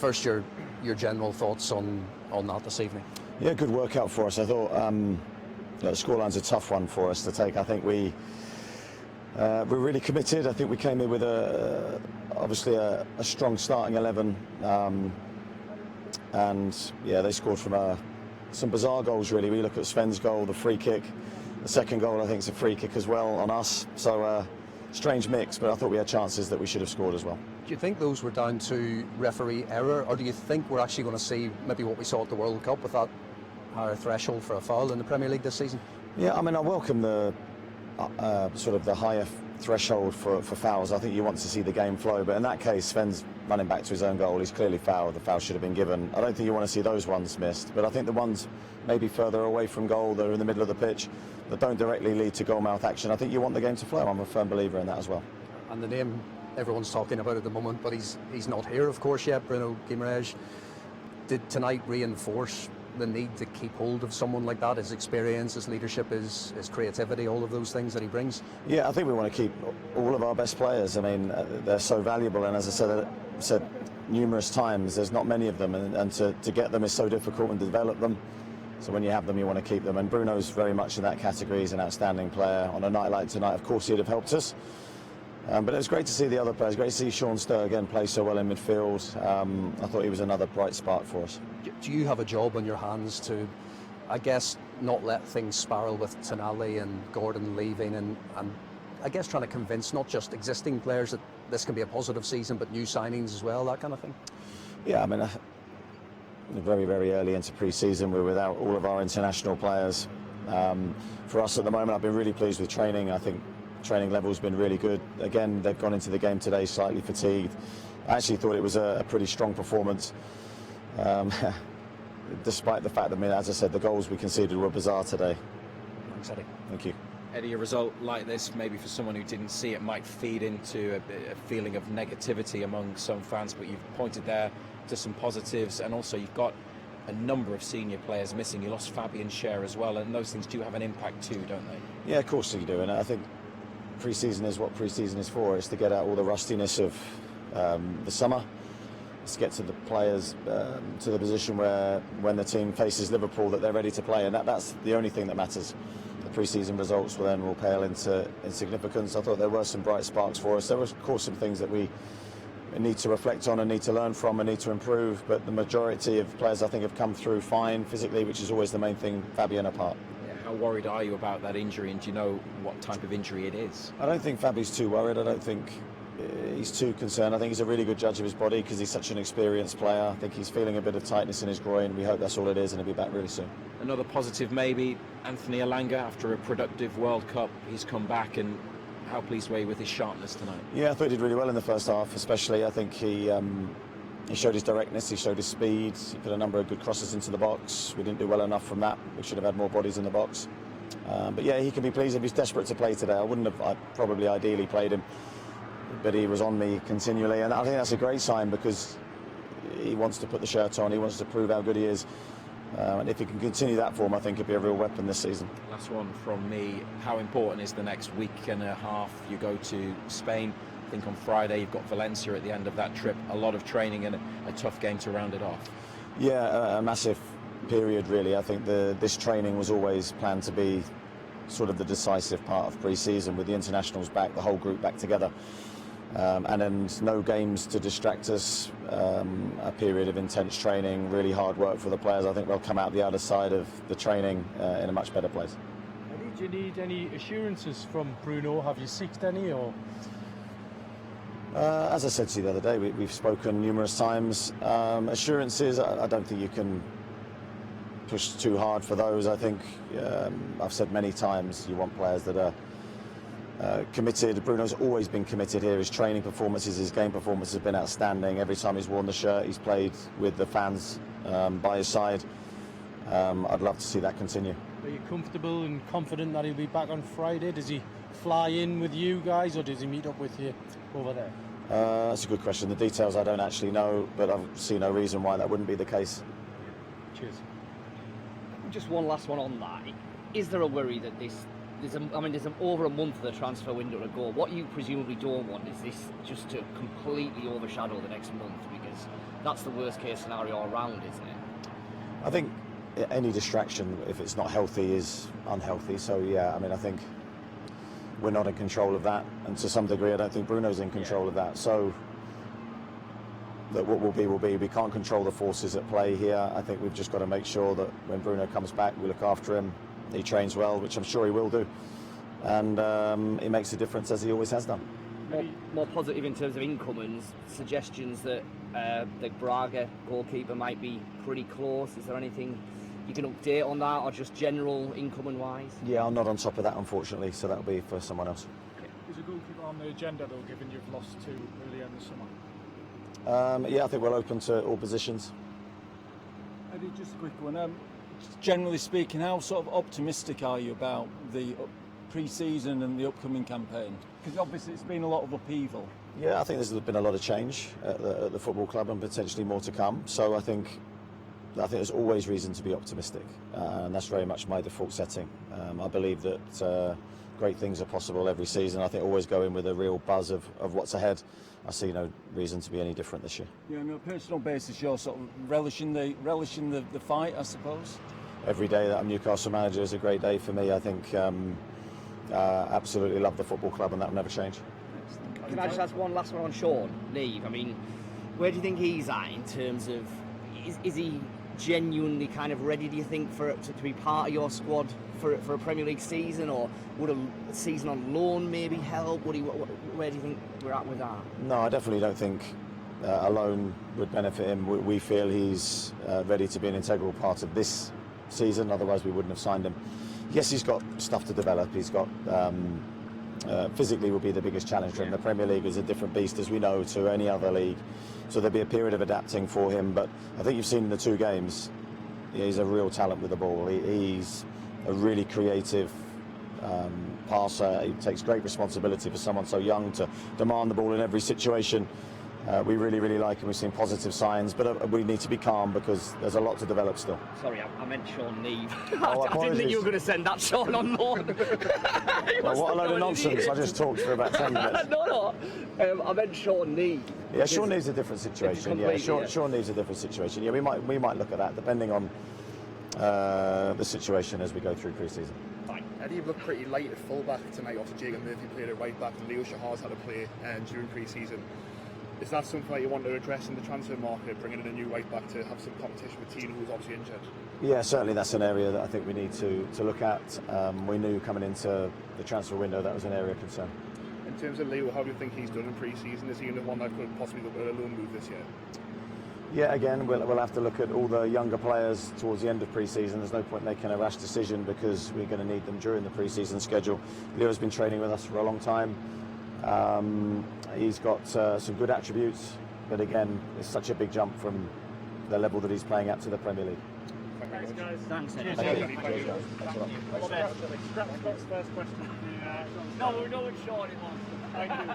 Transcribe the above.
First, your general thoughts on that this evening. Yeah, good workout for us. I thought the scoreline's a tough one for us to take. I think we're really committed. I think we came in with obviously a strong starting 11, and yeah, they scored from some bizarre goals really. We look at Sven's goal, the free kick, the second goal I think is a free kick as well on us. So strange mix, but I thought we had chances that we should have scored as well. Do you think those were down to referee error, or do you think we're actually going to see maybe what we saw at the World Cup with that higher threshold for a foul in the Premier League this season? Yeah, I mean, I welcome the sort of the higher threshold for fouls. I think you want to see the game flow, but in that case, Sven's running back to his own goal. He's clearly fouled. The foul should have been given. I don't think you want to see those ones missed, but I think the ones maybe further away from goal that are in the middle of the pitch that don't directly lead to goal-mouth action, I think you want the game to flow. I'm a firm believer in that as well. And the name everyone's talking about at the moment, but he's not here, of course, yet. Bruno Guimaraes. Did tonight reinforce the need to keep hold of someone like that? His experience, his leadership, his creativity, all of those things that he brings? Yeah, I think we want to keep all of our best players. I mean, they're so valuable, and as I said numerous times, there's not many of them, and to get them is so difficult and develop them. So when you have them, you want to keep them, and Bruno's very much in that category. He's an outstanding player. On a night like tonight, of course, he'd have helped us. But it was great to see the other players. Great to see Sean Sturr again play so well in midfield. I thought he was another bright spark for us. Do you have a job on your hands to, I guess, not let things spiral with Tonali and Gordon leaving, and I guess trying to convince not just existing players that this can be a positive season, but new signings as well, that kind of thing? Yeah, I mean, very, very early into pre-season, we're without all of our international players. For us at the moment, I've been really pleased with training. I think training level's been really good. Again, they've gone into the game today slightly fatigued. I actually thought it was a pretty strong performance, despite the fact that, as I said, the goals we conceded were bizarre today. Thanks, Eddie. Thank you. Eddie, a result like this, maybe for someone who didn't see it, might feed into a feeling of negativity among some fans, but you've pointed there to some positives, and also you've got a number of senior players missing. You lost Fabian Schär as well, and those things do have an impact too, don't they? Yeah, of course they do, and I think pre-season is what pre-season is for. It's to get out all the rustiness of the summer. It's to get to the players to the position where, when the team faces Liverpool, that they're ready to play, and that's the only thing that matters. The pre-season results will pale into insignificance. I thought there were some bright sparks for us. There were, of course, some things that we need to reflect on and need to learn from and need to improve, but the majority of players, I think, have come through fine physically, which is always the main thing, Fabian apart. How worried are you about that injury, and do you know what type of injury it is? I don't think Fabi's too worried. I don't think he's too concerned. I think he's a really good judge of his body because he's such an experienced player. I think he's feeling a bit of tightness in his groin. We hope that's all it is, and he'll be back really soon. Another positive maybe, Anthony Elanga, after a productive World Cup, he's come back, and how pleased were you with his sharpness tonight? Yeah, I thought he did really well in the first half, especially. I think he showed his directness, he showed his speed, he put a number of good crosses into the box. We didn't do well enough from that. We should have had more bodies in the box. But yeah, he can be pleased if he's desperate to play today. I probably ideally played him, but he was on me continually, and I think that's a great sign because he wants to put the shirt on, he wants to prove how good he is. And if he can continue that form, I think he'll be a real weapon this season. Last one from me. How important is the next week and a half? You go to Spain, I think on Friday you've got Valencia at the end of that trip. A lot of training and a tough game to round it off. Yeah, a massive period really. I think this training was always planned to be sort of the decisive part of pre-season, with the internationals back, the whole group back together. And then no games to distract us, a period of intense training, really hard work for the players. I think they'll come out the other side of the training in a much better place. Do you need any assurances from Bruno? Have you sought any? Or? As I said to you the other day, we've spoken numerous times. Assurances, I don't think you can push too hard for those. I think I've said many times you want players that are committed. Bruno's always been committed here. His training performances, his game performance has been outstanding. Every time he's worn the shirt, he's played with the fans by his side. I'd love to see that continue. Are you comfortable and confident that he'll be back on Friday? Does he fly in with you guys, or does he meet up with you over there? That's a good question. The details I don't actually know, but I see no reason why that wouldn't be the case. Cheers. Just one last one on that. Is there a worry that this there's over a month of the transfer window to go. What you presumably don't want is this just to completely overshadow the next month, because that's the worst case scenario all round, isn't it? I think any distraction, if it's not healthy, is unhealthy. So yeah, I mean, I think we're not in control of that, and to some degree, I don't think Bruno's in control of that. So that what will be will be. We can't control the forces at play here. I think we've just got to make sure that when Bruno comes back, we look after him. He trains well, which I'm sure he will do, and he makes a difference as he always has done. More positive in terms of incomings, suggestions that the Braga goalkeeper might be pretty close. Is there anything you can update on that, or just general incoming wise? Yeah, I'm not on top of that, unfortunately, so that'll be for someone else. Is a goalkeeper on the agenda, though, given you've lost two earlier in the summer? Yeah, I think we're open to all positions. Eddie, just a quick one. Generally speaking, how sort of optimistic are you about the pre-season and the upcoming campaign? Because obviously it's been a lot of upheaval. Yeah, I think there's been a lot of change at the football club, and potentially more to come. So I think there's always reason to be optimistic, and that's very much my default setting. I believe that great things are possible every season. I think always go in with a real buzz of what's ahead. I see no reason to be any different this year. Yeah, on a personal basis, you're sort of relishing the fight, I suppose. Every day that I'm Newcastle manager is a great day for me. I think absolutely love the football club, and that will never change. Can I just ask one last one on Sean Neve? I mean, where do you think he's at in terms of, is he genuinely kind of ready, do you think, to be part of your squad for a Premier League season, or would a season on loan maybe help? Where do you think we're at with that? No, I definitely don't think a loan would benefit him. We feel he's ready to be an integral part of this season, otherwise we wouldn't have signed him. Yes, he's got stuff to develop. He's got physically will be the biggest challenge for him. The Premier League is a different beast, as we know, to any other league. So there'll be a period of adapting for him. But I think you've seen in the two games, he's a real talent with the ball. He's a really creative passer. He takes great responsibility for someone so young to demand the ball in every situation. We really like him. We've seen positive signs, but we need to be calm because there's a lot to develop still. Sorry, I meant Sean Neve. Oh, I didn't think you were going to send that Sean on loan. Well, what a load of nonsense. I just talked for about 10 minutes. No, I meant Sean Neve. Yeah, Sean Neve's a different situation. Sean Neve's a different situation. Yeah, we might look at that depending on the situation as we go through pre-season. Eddie, you've looked pretty light at fullback tonight. Obviously, Jacob Murphy played at right back, and Leo Shahar's had to play during pre-season. Is that something that you want to address in the transfer market, bringing in a new right back to have some competition with Tino, who's obviously injured? Yeah, certainly that's an area that I think we need to look at. We knew coming into the transfer window that was an area of concern. In terms of Leo, how do you think he's done in pre-season? Is he the one that could possibly look at a loan move this year? Yeah, again, we'll have to look at all the younger players towards the end of pre-season. There's no point making a rash decision because we're going to need them during the pre-season schedule. Leo's been training with us for a long time. He's got some good attributes, but again, it's such a big jump from the level that he's playing at to the Premier League. Thanks, guys. Thanks, Eddie. Cheers, guys. Thanks a lot. Scrap Scott's first question. No, we're not with Sean anymore. Thank you.